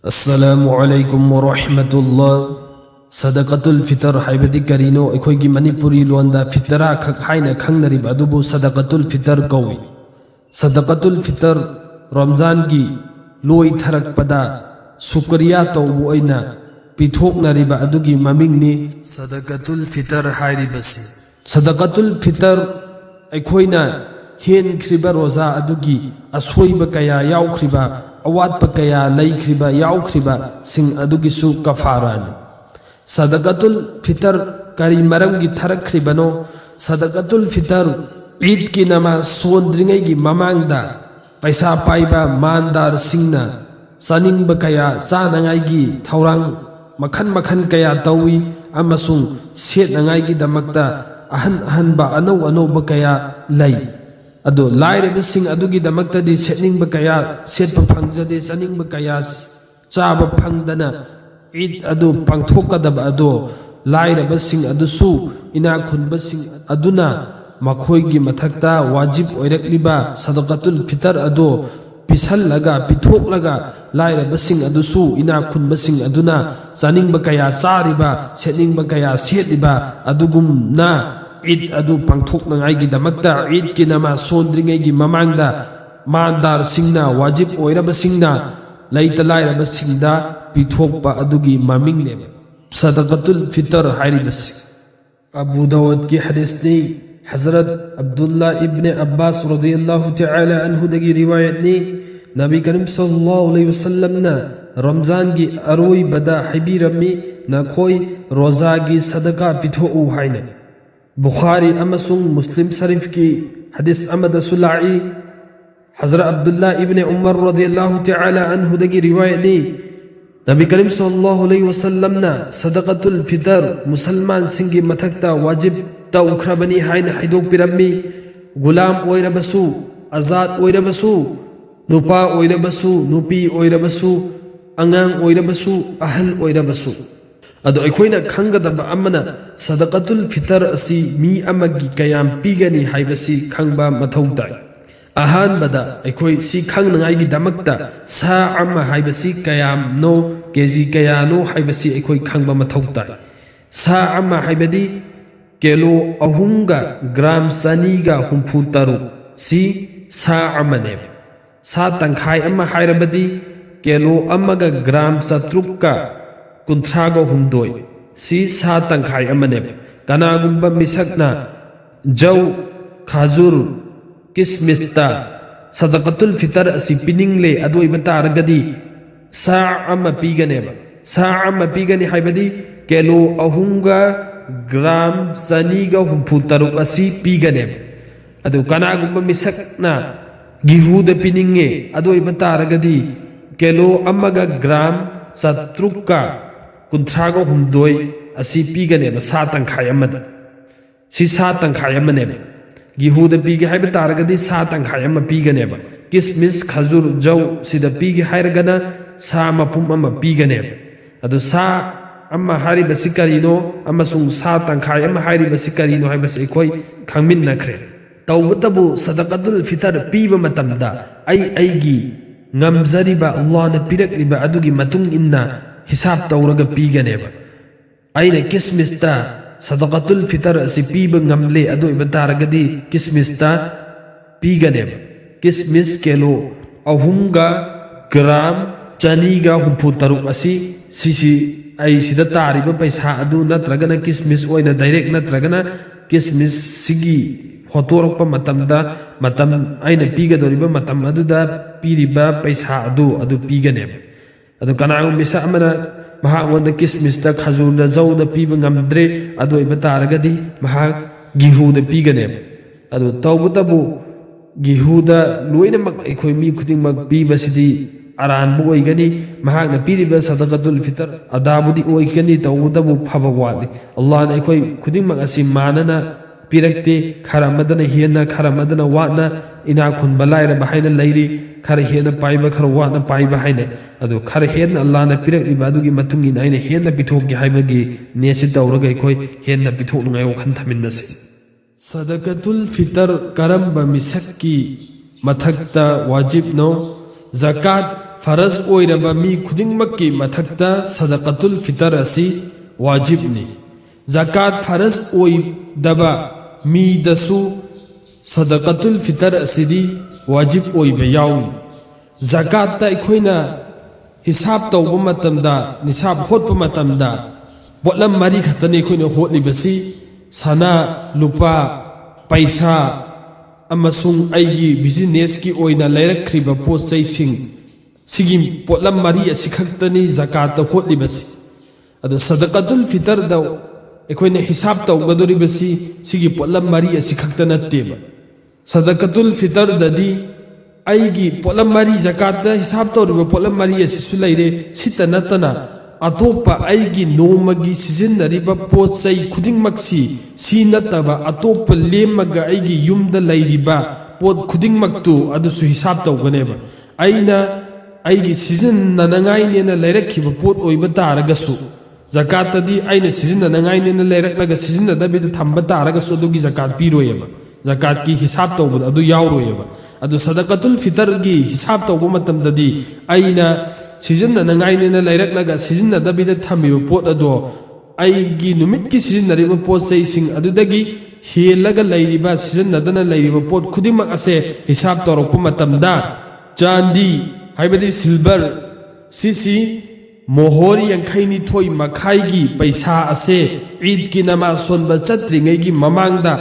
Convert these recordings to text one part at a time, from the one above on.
अस्सलामुअलैकुम वरहमतुल्लाह सदक़तुल फितर हाइबदी करीनो अखोइगी मणिपुरी लोंदा फितरा खक हाइना खंगनरिब अदुबु सदक़तुल फितर कौई सदक़तुल फितर रमजान की लोई थरकपदा शुक्रिया तौबु ओइना पिथोकनरिबा अदुगी ममिंगनी सदक़तुल फितर हाइरिबसी सदक़तुल फितर अखोइना हेनख्रिबा रोजा अदुगी असोइबा कया याउख्रिबा अवात्पा कया लैख्रिबा याउख्रिबा सिंग अदुगिसु कफारानी सदक़तुल फितर करी मरमगी थरख्रिबनो सदक़तुल फितर ईद की नमाज सोंद्रिंगैगी ममांगदा पैसा पाइबा मानदार सिंगना चानिंगबा कया चानांगाइगी थौरांग मखन मखन कया तौई अमसुंग सेतनांगाइगी दमक्ता अहन अहनबा अनौ अनौबा कया लै अदो लाइरबसिंग अदुगी दमक्तदी सेतनिंगबा कया सेतपा फंगजदे चानिंगबा कया चाबा फंगदना ईद अदु पांथोकदबा अदो लाइरबसिंग अदुसु इना खुनबसिंग अदुना मखोइगी मथक्ता वाजिब ओइरक्लिबा सदक़तुल फितर अदो पिसलगा पिथोकलगा लाइरबसिंग अदुसु इना खुनबसिंग अदुना चानिंगबा कया चारिबा सेतनिंगबा कया सेतलिबा अदुगुमना ईद अदु पांथोकनांगाइगी दमक्ता ईद की नमाज सोंद्रिंगैगी ममांगदा मानदार सिंगना वाजिब ओइरबसिंगना लैता लाइरबसिंगदा पिथोकपा अदुगी ममिंगने सदक़तुल फितर हाइरिबसी अबू दाऊद की हदीस ने हज़रत अब्दुल्ला इब्ने अब्बास रज़ियल्लाहु तआला अन्हु दगी रिवायत ने नबी करीम सल्लल्लाहु अलैहि वसल्लम ना रमजान की अरोई बदा हबीरमी नखोई रोजा की सदका पिथोउ हाइने बुखारी अमसुंग मुस्लिम शरीफ की हदीस अमद सुलाई हज़रत अब्दुल्ला इब्ने उमर रज़ियल्लाहु तआला अन्हु दगी रिवायत ने नबी करीम सल्लल्लाहु अलैहि वसल्लम ना सदक़तुल फितर मुसलमान सिंगी मथक्ता वाजिब तौख्रबनी हाइन हाइदोक पिरम्मी गुलाम ओइरबसु आजाद ओइरबसु नुपा ओइरबसु नुपी ओइरबसु अंगांग ओइरबसु अहल ओइरबसु अदो अखोइना खंगदबा अमना सदक़तुल फितर असि मी अमगी कयाम पीगनी हाइबसी खंगबा मथौ ताई अहानबदा अखोइ सि खंगनांगाइगी दमक्ता सा अमा हाइबसी कयाम नो केजी कयानो हाइबसी अखोइ खंगबा मथौ ताई सा अमा हाइबदी केलो अहुंगा ग्राम सनीगा हुंफु तरु सी सा अमने सा तंखाय अमा हाइरबदी केलो अमगा ग्राम सत्रुक्का कुंथ्रागो हुंदोय सी सा तंखाय अमने कनागुंबा मिसकना जौ खाजुर किसमिस्ता सदक़तुल फितर असि पिनिंगले अदोइबा तारगदी सा अमा पीगने हाइबदी केलो अहुंगा ग्राम सनीगा हुंफु तरुक असि पीगने अदु कनागुंबा मिसकना गिहुद पिनिंगे अदोइबा तारगदी केलो अमगा ग्राम सत्रुक्का कुंथ्रागो हुंदोय असि पीगने सा तंखाय अमद सि सा तंखाय अमने गिहुद पीगे हाइबा तारगदी सा तंखाय अमा पीगने किसमिस खजूर जौ सिदा पीगे हाइरगना सा मपुम अमा पीगने अदु सा अमा हारिबसी करिनो अमसुंग सा तंखाय अमा हारिबसी करिनो हाइबसी अखोइ खंगमिन्नख्रे तौबतबु सदक़तुल फितर पीबा मतमदा अईगी ngamzariba Allah na pirakliba adugi matung inna hisab tawraga piganeba aina kismista sadaqatul fitar asi piba ngamle adu ibataragadi kismista piganeba kismis kelo ahunga gram chaniga humpu taruk asi sisi ai sida tariba paisa adu natragana kismis oina direct natragana kismis sigi होतोरप मतमदा मतम आइना पीगदोरिबा मतम अदुदा पीरिबा पैसा अदु पीगने अदु कनागु मिसा अमना महावंद किसमिसता खजूरदा जौदा पीबा ngamdre अदु इबा तारगदी महा गिहुदा पीगने अदु तौबतबु गिहुदा लोइनमक अखोइ मी खुदिंगमक पीबसिदी अरानबु ओइगनी महागना पीरिबा सदक़तुल फितर अदाबुदी ओइगनी तौबतबु फबा वाली अल्लाह ने अखोइ खुदिंगमक असि मानना पिरक्ते खरमदना हेना खरमदना वाना इना खुन बलाइरा बहाइना लैरी खर हेना पाइबा खर वाना पाइबा हाइने अदु खर हेना अल्लाह ना पिरक्लिबा अदुगी मतुंगी नाइने हेना पिथोकगे हाइबगी नेसि तौरगा अखोइ हेना पिथोकनुगाय वखन थमिन्नसि सदक़तुल फितर करम्बा मिसक्की मथक्ता वाजिब नो ज़कात फरज ओइरबा मी खुदिंगमक्की मथक्ता सदकातुल फितर असि वाजिबनी ज़कात फरज ओइदबा मी दसु सदकातुल फितर असिदी वाजिब ओइबा याउई ज़कात ता अखोइना हिसाब तौबा मतमदा निसाब होटपा मतमदा बोलम मरी खतने अखोइना होटलिबसी सना लुपा पैसा अमसुंग आइगी बिजनेस की ओइना लैरक्खरिबा पोतचैसिंग सिगी पोलम मरी असि खक्तनी ज़कात होटलिबसी अदो सदकातुल फितर दा अखोइना हिसाब तौगदोरिबसी सिगी पोलम मरी असि खक्ता नत्तेबा सदकातुल फितर ददी आइगी पोलम मरी ज़कात हिसाब तौरिबा पोलम मरी असि लैरे सिता नतना अतोपा आइगी नोमगी सिजिन्नरिबा पोतचै खुदिंगमक्सी सी नत्तबा अतोपा लेमगा आइगी युमदा लैरिबा पोत खुदिंगमक्तु अदुसु हिसाब तौगनेबा आइना आइगी सिजिन्ननांगाइनेना लैरक्खिबा पोत ओइबा तारगसु ज़कातदी आइना सिजिन्ननांगाइनेना लैरक्लगा सिजिन्नदबिदा थंबा तारगसु अदुगी ज़कात पीरोयेबा ज़कात की हिसाब तौबदा अदु याउरोयेबा अदु सदकातुल फितर की हिसाब तौबा मतमददी आइना सिजिन्ननांगाइनेना लैरक्लगा सिजिन्नदबिदा थम्मिबा पोत अदो आइगी नुमित की सिजिन्नरिबा पोतचैसिंग अदुदगी हेलगा लैरिबा सिजिन्नदना लैरिबा पोत खुदिंगमक असे हिसाब तौरक्पा मतमदा चांदी हाइबदी सिल्वर सिसी मोहर यांखैनी थोई मखाइगी पैसा असे ईद की नमाज सोनबा चत्रिंगैगी ममांगदा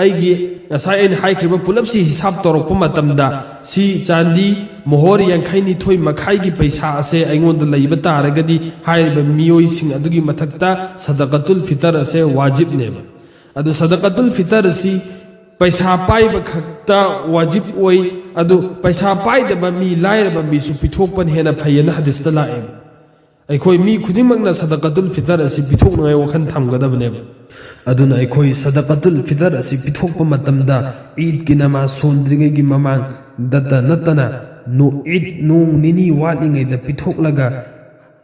आइगी नसाइन हाइख्रिबा पुलपसी हिसाब तौरक्पा मतमदा सी चांदी मोहर यांखैनी थोई मखाइगी पैसा असे आइंगोंदा लैबा तारगदी हाइरिबा मियोइसिंग अदुगी मथक्ता सदकातुल फितर असे वाजिबनेबा अदु सदकातुल फितर सी पैसा पाइबा खक्ता वाजिब ओइ अदु पैसा पाइदबा मी लाइरबा मीसु पिथोकपन हेना फैयना हदीसता लाएबा अखोई मी खुदिंगमक्ना सदकातुल फितर असि पिथोकनाय वखन थमगदबनेबा अदुना अखोई सदकातुल फितर असि पिथोकपा मतमदा ईद की नमाज सोंद्रिगैगी ममांग दत्ता नत्तना नो ईद नोंग निनी वाटलिंगैदा पिथोकलगा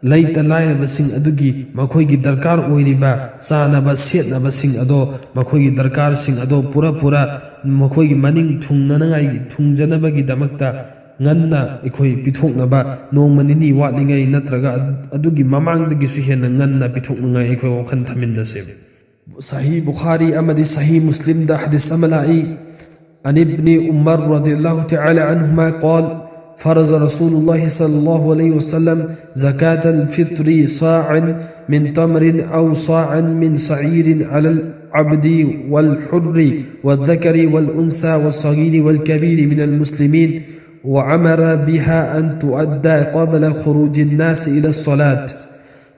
लैता लाइरबसिंग अदुगी मखोइगी दरकार ओइरिबा चानबा सेटनबसिंग अदो मखोइगी दरकार सिंग अदो पूरा पूरा मखोइगी मनिंग थुंगननांगाइगी थुंगजनबगी दमक्ता ngana ikoi pithoknaba nongmanini watlingai natraga adugi mamangdagisu hena ngana pithokngai ikoi wakhan thaminase sahih bukhari amadi sahih muslim da hadith amalai an ibn umar radiyallahu ta'ala anhuma qala فرض رسول الله صلى الله عليه وسلم زكاة الفطر صاعا من تمر أو صاعا من صعير على العبد والحر والذكر والأنثى والصغير والكبير من المسلمين وأمر بها أن تؤدى قبل خروج الناس إلى الصلاة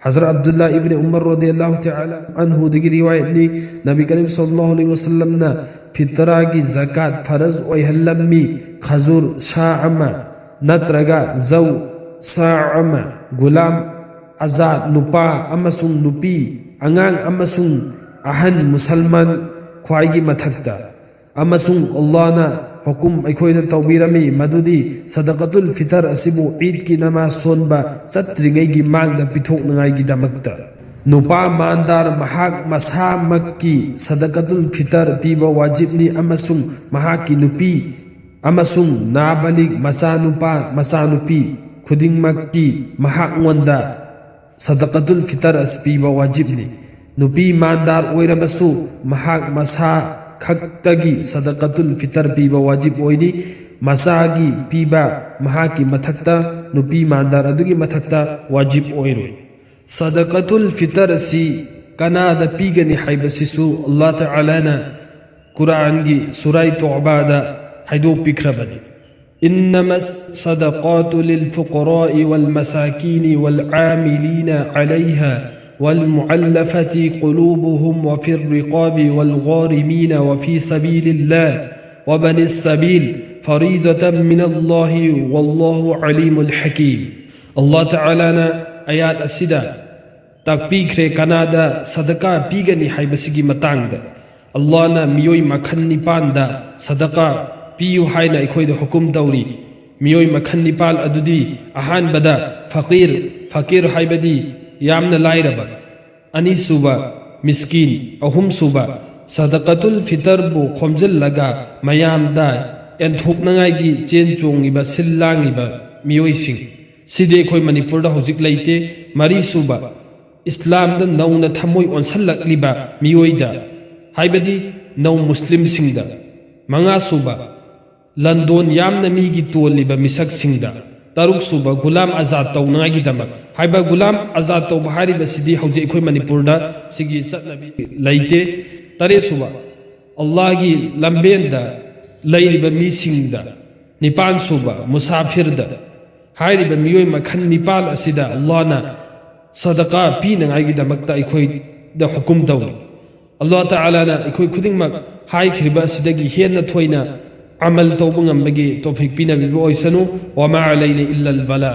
حضرت عبد الله ابن عمر رضي الله تعالى عنه دي رواية نبي كريم صلى الله عليه وسلم في تراغي زكاة فرز ويهلمي خزور شاعما نترغا زو ساعما غلام أزاد نبا أمسون نبي أنغان أمسون أهن مسلمان خواهي متكتا أمسون الله حكم أيكوية توبيرمي مدودي صدقة الفطر أسيبو عيد كي نماز صنبا سترينيجي ماندا بيتوك نغايجي دمكتا نوبا ماندار محاك مسا مكي صدقة الفطر بيبا واجبني أمسون محاكي نبي أمسون ناباليك مسا نوبا مسا نبي خدين مكي محاك وندا صدقة الفطر أسبيبا واجبني نبي ماندار ويرمسو محاك مسا खक्तगी सदकातुल फितर पीबा वाजिब ओइनी मसागी पीबा महाकी मथक्ता नुपी मानदार अदुगी मथक्ता वाजिब ओइरोय सदकातुल फितर सी कनादा पीगनी हाइबसिसु अल्लाह तआला ना कुरान की सूरा तौबादा हाइदो पिखरबनी इन्नमस सदकातु लिल फुकराइ वल मसाकीन वल आमिलीन अलैहा والمعلفة قلوبهم وفي الرقاب والغارمين وفي سبيل الله وبن السبيل فريضة من الله والله عليم الحكيم الله تعالى آيات السيدة تقبيك كنادا صدقاء بيغني حيبسيكي متاندا الله نا ميوي مكان نيبان دا صدقاء بيو حينا اكويد حكم دوري ميوي مكان نيبال أدودي أهان بدا فقير حيبدي يامنا لايربا أني سوبا مسكين أهم سوبا صدقة الفطر بو خمزل لغا ميام دا انتوك نغايجي جين چونغيبا سلانغيبا ميوي سين सिदे अखोई मणिपुर दा हुजिक लैते मरी सुबा इस्लाम दा नौना थमोई ओनसलकलिबा मियोइदा हाइबदी नौ मुस्लिम सिंगदा मंगा सुबा लंदोन यामना मीगी तोलिबा मिसक सिंगदा तरुक सुबा गुलाम आजाद तौनागी दमक हाइबा गुलाम आजाद तौ हारिबा सिदी हौजे अखोई मणिपुर दा सिगी चटनबी लैते तरे सुबा अल्लाह की लंबेंदा लैरिबा मीसिंगदा निपान सुबा मुसाफिरदा हारिबा मियोय मखन निपाल असिदा अल्लाहना सदका पीनंगागी दमकता अखोई दा हुकुम तौ अल्लाह ताला ना अखोई खुदिंगमक हाइखरिबा सिदगी हेन्ना थोइना अमल तौबंगमबगी तौफिक पीनबी ओइसनु वमा अलैना इल्ला अल बला।